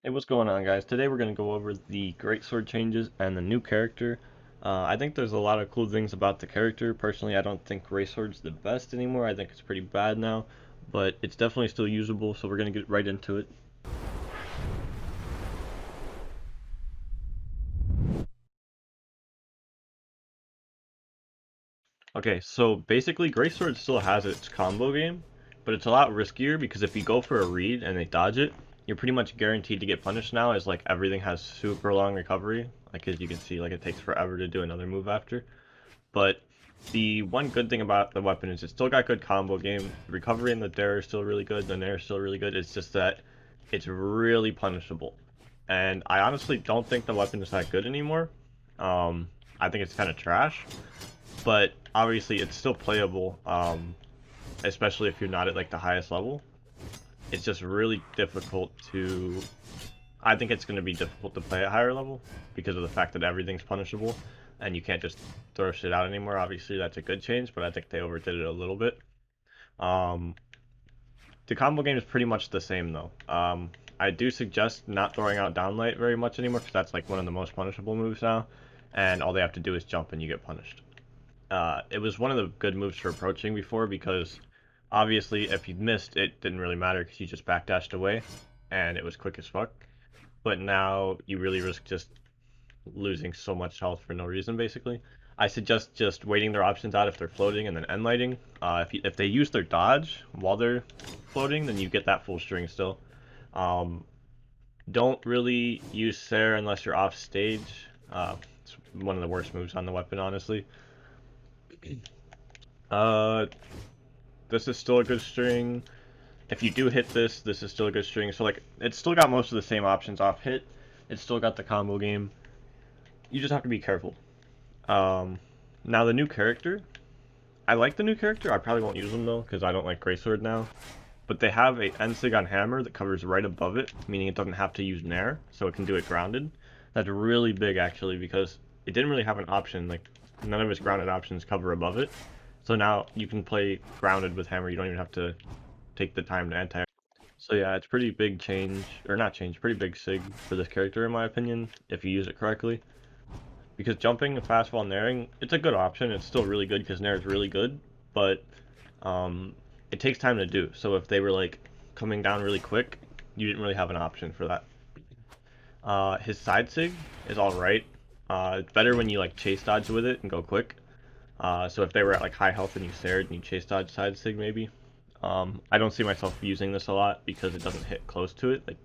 Hey, what's going on, guys? Today we're going to go over the GreatSword changes and the new character. I think there's a lot of cool things about the character. Personally, I don't think GreatSword's the best anymore. I think it's pretty bad now, but it's definitely still usable, so we're going to get right into it. Okay, so basically GreatSword still has its combo game, but it's a lot riskier because if you go for a read and they dodge it, you're pretty much guaranteed to get punished now, as like everything has super long recovery. Like as you can see, like it takes forever to do another move after. But the one good thing about the weapon is it's still got good combo game. The recovery and the dare is still really good. The nair is still really good. It's just that it's really punishable. And I honestly don't think the weapon is that good anymore. I think it's kind of trash. But obviously it's still playable, especially if you're not at like the highest level. It's just really difficult to... I think it's going to be difficult to play at higher level because of the fact that everything's punishable and you can't just throw shit out anymore. Obviously, that's a good change, but I think they overdid it a little bit. Um, the combo game is pretty much the same though. I do suggest not throwing out downlight very much anymore because that's like one of the most punishable moves now, and all they have to do is jump and you get punished. It was one of the good moves for approaching before because obviously if you missed, it didn't really matter because you just backdashed away and it was quick as fuck. But now you really risk just losing so much health for no reason, basically. I suggest just waiting their options out if they're floating and then end lighting. If they use their dodge while they're floating, then you get that full string still. Um, don't really use Sarah unless you're off stage. It's one of the worst moves on the weapon, honestly. Uh, this is still a good string. If you do hit this, this is still a good string. So like, it's still got most of the same options off hit. It's still got the combo game. You just have to be careful. Um, Now the new character, I like the new character. I probably won't use them though because I don't like GreatSword now. But they have a Ensig on hammer that covers right above it, meaning it doesn't have to use Nair, so it can do it grounded. That's really big actually because it didn't really have an option. Like none of its grounded options cover above it. So now you can play grounded with hammer. You don't even have to take the time to anti. So yeah, it's pretty big change, or not change, pretty big sig for this character in my opinion, if you use it correctly. Because jumping and fastball and nairing, it's a good option. It's still really good because nair is really good, but um, it takes time to do. So if they were like coming down really quick, you didn't really have an option for that. His side sig is all right. It's better when you like chase dodge with it and go quick. So if they were at like high health and you sared and you chase dodge side sig maybe. I don't see myself using this a lot because it doesn't hit close to it. Like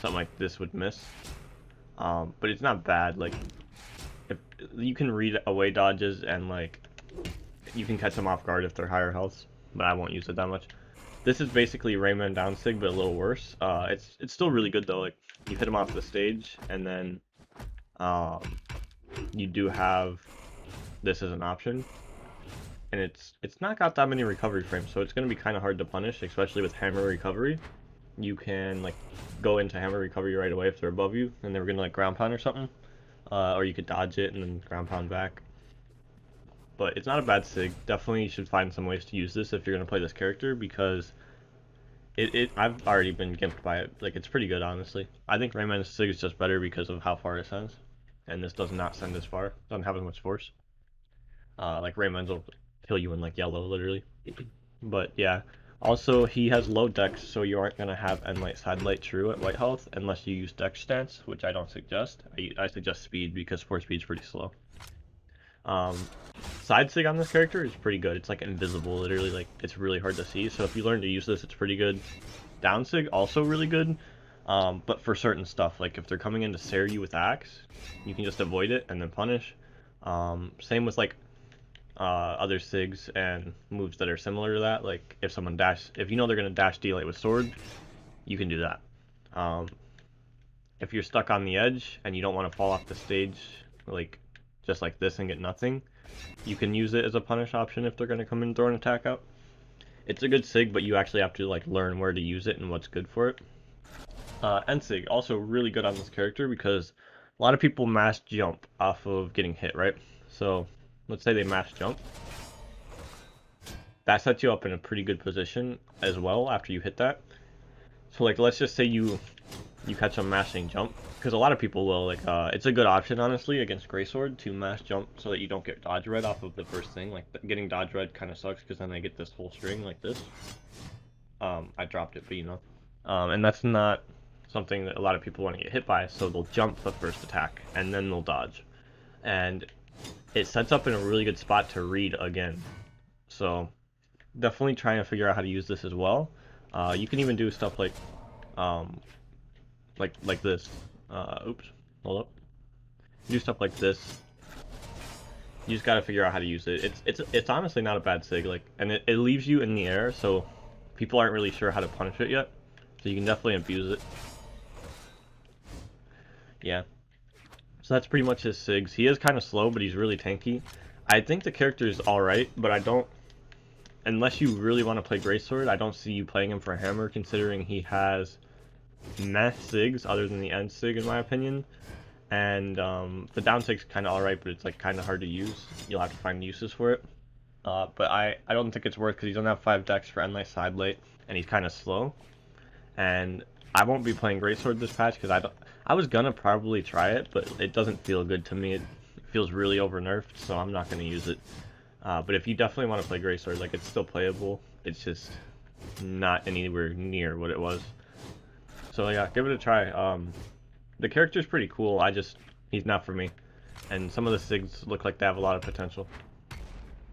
something like this would miss. But it's not bad. Like if you can read away dodges and like you can catch them off guard if they're higher health, but I won't use it that much. This is basically Rayman down sig, but a little worse. It's still really good though. Like you hit them off the stage, and then um, you do have this as an option, and it's not got that many recovery frames, so it's gonna be kind of hard to punish, especially with hammer recovery. You can like go into hammer recovery right away if they're above you, and they're gonna like ground pound or something, or you could dodge it and then ground pound back. But it's not a bad sig. Definitely you should find some ways to use this if you're gonna play this character because I've already been gimped by it. Like it's pretty good honestly. I think Rayman's sig is just better because of how far it sends. And this does not send as far. Doesn't have as much force. Like Rayman's will kill you in like yellow literally. But yeah. Also he has low dex, so you aren't gonna have end light side light true at white health unless you use dex stance, which I don't suggest. I suggest speed because force speed's pretty slow. Um, Side sig on this character is pretty good. It's like invisible, literally, like it's really hard to see. So if you learn to use this, it's pretty good. Down sig also really good, but for certain stuff, like if they're coming in to stare you with axe, you can just avoid it and then punish. Same with like other sigs and moves that are similar to that. Like if you know they're gonna dash D-light with sword, you can do that. Um, if you're stuck on the edge and you don't want to fall off the stage, like just like this and get nothing, you can use it as a punish option if they're going to come and throw an attack out. It's a good sig, but you actually have to like learn where to use it and what's good for it. Ensig, also really good on this character because a lot of people mass jump off of getting hit, right? So let's say they mass jump. That sets you up in a pretty good position as well after you hit that. So like let's just say you you catch them mashing jump, because a lot of people will, like, it's a good option, honestly, against GreatSword to mash jump so that you don't get dodge red off of the first thing. Like, getting dodge red kind of sucks, because then they get this whole string like this. I dropped it, but you know. And that's not something that a lot of people want to get hit by, so they'll jump the first attack, and then they'll dodge. And it sets up in a really good spot to read again. So, definitely trying to figure out how to use this as well. You can even do stuff like this. Oops, hold up. Do stuff like this. You just gotta figure out how to use it. It's honestly not a bad sig, like, and it leaves you in the air, so people aren't really sure how to punish it yet. So you can definitely abuse it. Yeah. So that's pretty much his sigs. He is kind of slow, but he's really tanky. I think the character is alright, but I don't... Unless you really want to play GreatSword, I don't see you playing him for Hammer, considering he has meh sigs other than the end sig, in my opinion. And the down sig's kind of alright, but it's like kind of hard to use. You'll have to find uses for it. But I don't think it's worth, because he doesn't have 5 decks for end light side late, and he's kind of slow. And I won't be playing GreatSword this patch, because I was gonna probably try it, but it doesn't feel good to me. It feels really over nerfed, so I'm not gonna use it. But if you definitely want to play GreatSword, like, it's still playable. It's just not anywhere near what it was. So yeah, give it a try. The character's pretty cool. He's not for me. And some of the sigs look like they have a lot of potential.